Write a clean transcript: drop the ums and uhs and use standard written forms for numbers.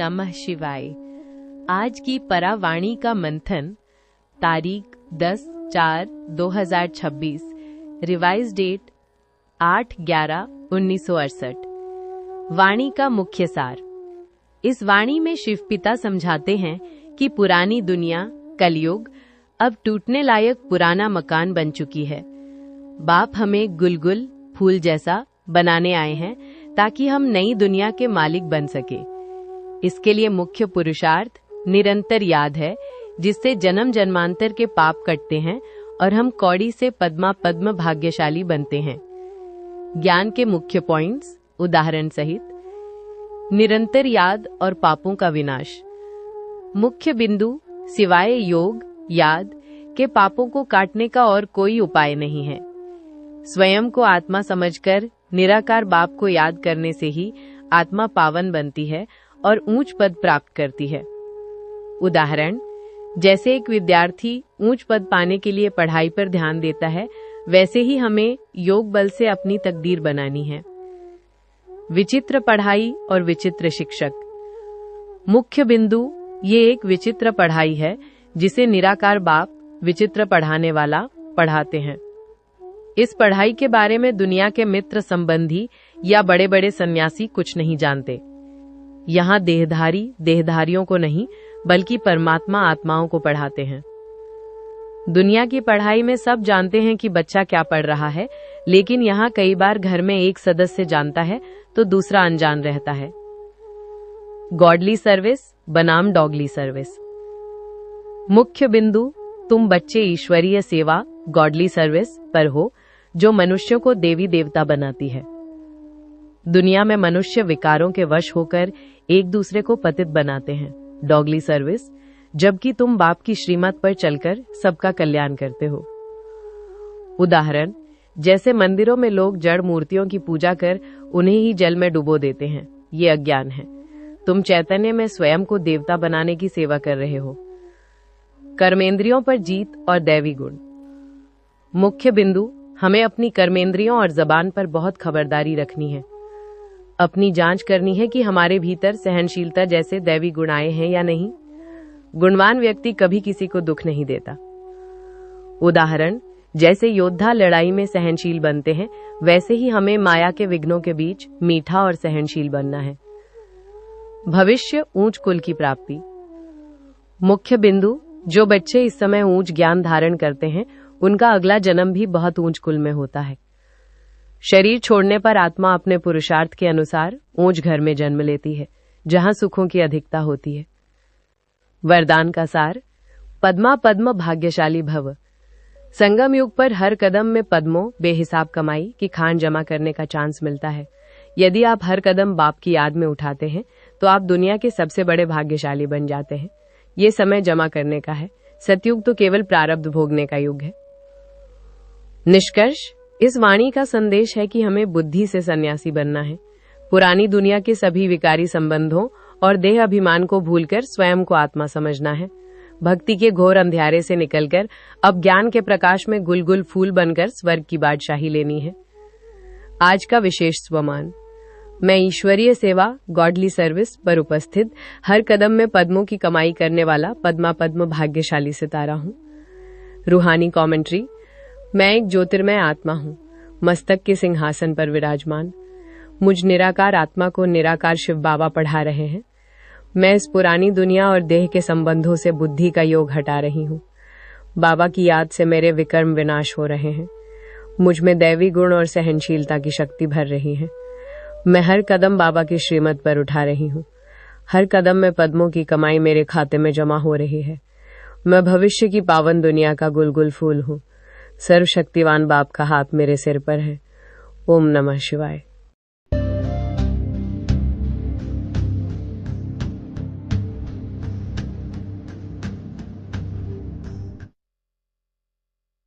नमः शिवाय। आज की परावाणी का मंथन तारीख 10/4/2026, रिवाइज डेट 8/11/1968। वाणी का मुख्य सार। इस वाणी में शिवपिता समझाते हैं कि पुरानी दुनिया कलयुग अब टूटने लायक पुराना मकान बन चुकी है। बाप हमें गुलगुल फूल जैसा बनाने आए हैं ताकि हम नई दुनिया के मालिक बन सके। इसके लिए मुख्य पुरुषार्थ निरंतर याद है, जिससे जन्म जन्मांतर के पाप कटते हैं और हम कौड़ी से पद्म भाग्यशाली बनते हैं। ज्ञान के मुख्य पॉइंट्स उदाहरण सहित। निरंतर याद और पापों का विनाश। मुख्य बिंदु सिवाय योग याद के पापों को काटने का और कोई उपाय नहीं है। स्वयं को आत्मा समझकर निराकार बाप को याद करने से ही आत्मा पावन बनती है और ऊंच पद प्राप्त करती है। उदाहरण, जैसे एक विद्यार्थी ऊंच पद पाने के लिए पढ़ाई पर ध्यान देता है, वैसे ही हमें योग बल से अपनी तकदीर बनानी है। विचित्र पढ़ाई और विचित्र शिक्षक। मुख्य बिंदु ये एक विचित्र पढ़ाई है जिसे निराकार बाप विचित्र पढ़ाने वाला पढ़ाते हैं। इस पढ़ाई के बारे में दुनिया के मित्र संबंधी या बड़े बड़े सन्यासी कुछ नहीं जानते। यहाँ देहधारी देहधारियों को नहीं बल्कि परमात्मा आत्माओं को पढ़ाते हैं। दुनिया की पढ़ाई में सब जानते हैं कि बच्चा क्या पढ़ रहा है, लेकिन यहाँ कई बार घर में एक सदस्य जानता है तो दूसरा अनजान रहता है। गॉडली सर्विस बनाम डॉगली सर्विस। मुख्य बिंदु तुम बच्चे ईश्वरीय सेवा गॉडली सर्विस पर हो, जो मनुष्यों को देवी देवता बनाती है। दुनिया में मनुष्य विकारों के वश होकर एक दूसरे को पतित बनाते हैं, डॉगली सर्विस, जबकि तुम बाप की श्रीमत पर चलकर सबका कल्याण करते हो। उदाहरण, जैसे मंदिरों में लोग जड़ मूर्तियों की पूजा कर उन्हें ही जल में डुबो देते हैं, ये अज्ञान है। तुम चैतन्य में स्वयं को देवता बनाने की सेवा कर रहे हो। कर्मेंद्रियों पर जीत और दैवी गुण। मुख्य बिंदु हमें अपनी कर्मेंद्रियों और जबान पर बहुत खबरदारी रखनी है। अपनी जांच करनी है कि हमारे भीतर सहनशीलता जैसे दैवी गुण आए हैं या नहीं। गुणवान व्यक्ति कभी किसी को दुख नहीं देता। उदाहरण, जैसे योद्धा लड़ाई में सहनशील बनते हैं, वैसे ही हमें माया के विघ्नों के बीच मीठा और सहनशील बनना है। भविष्य ऊंच कुल की प्राप्ति। मुख्य बिंदु जो बच्चे इस समय ऊंच ज्ञान धारण करते हैं, उनका अगला जन्म भी बहुत ऊंच कुल में होता है। शरीर छोड़ने पर आत्मा अपने पुरुषार्थ के अनुसार ऊंच घर में जन्म लेती है, जहां सुखों की अधिकता होती है। वरदान का सार। पद्म भाग्यशाली भव। संगम युग पर हर कदम में पद्मों बेहिसाब कमाई की खान जमा करने का चांस मिलता है। यदि आप हर कदम बाप की याद में उठाते हैं तो आप दुनिया के सबसे बड़े भाग्यशाली बन जाते हैं। ये समय जमा करने का है। सतयुग तो केवल प्रारब्ध भोगने का युग है। निष्कर्ष, इस वाणी का संदेश है कि हमें बुद्धि से सन्यासी बनना है। पुरानी दुनिया के सभी विकारी संबंधों और देह अभिमान को भूलकर स्वयं को आत्मा समझना है। भक्ति के घोर अंधेरे से निकलकर अब ज्ञान के प्रकाश में गुलगुल फूल बनकर स्वर्ग की बादशाही लेनी है। आज का विशेष स्वमान। मैं ईश्वरीय सेवा गॉडली सर्विस पर उपस्थित हर कदम में पद्मों की कमाई करने वाला पद्म भाग्यशाली सितारा हूँ। रूहानी कमेंट्री। मैं एक ज्योतिर्मय आत्मा हूँ, मस्तक के सिंहासन पर विराजमान। मुझ निराकार आत्मा को निराकार शिव बाबा पढ़ा रहे हैं। मैं इस पुरानी दुनिया और देह के संबंधों से बुद्धि का योग हटा रही हूँ। बाबा की याद से मेरे विकर्म विनाश हो रहे हैं। मुझ में दैवी गुण और सहनशीलता की शक्ति भर रही है। मैं हर कदम बाबा की श्रीमत पर उठा रही हूँ। हर कदम में पद्मों की कमाई मेरे खाते में जमा हो रही है। मैं भविष्य की पावन दुनिया का गुलगुल फूल हूँ। सर्वशक्तिवान बाप का हाथ मेरे सिर पर है। ओम नमः शिवाय।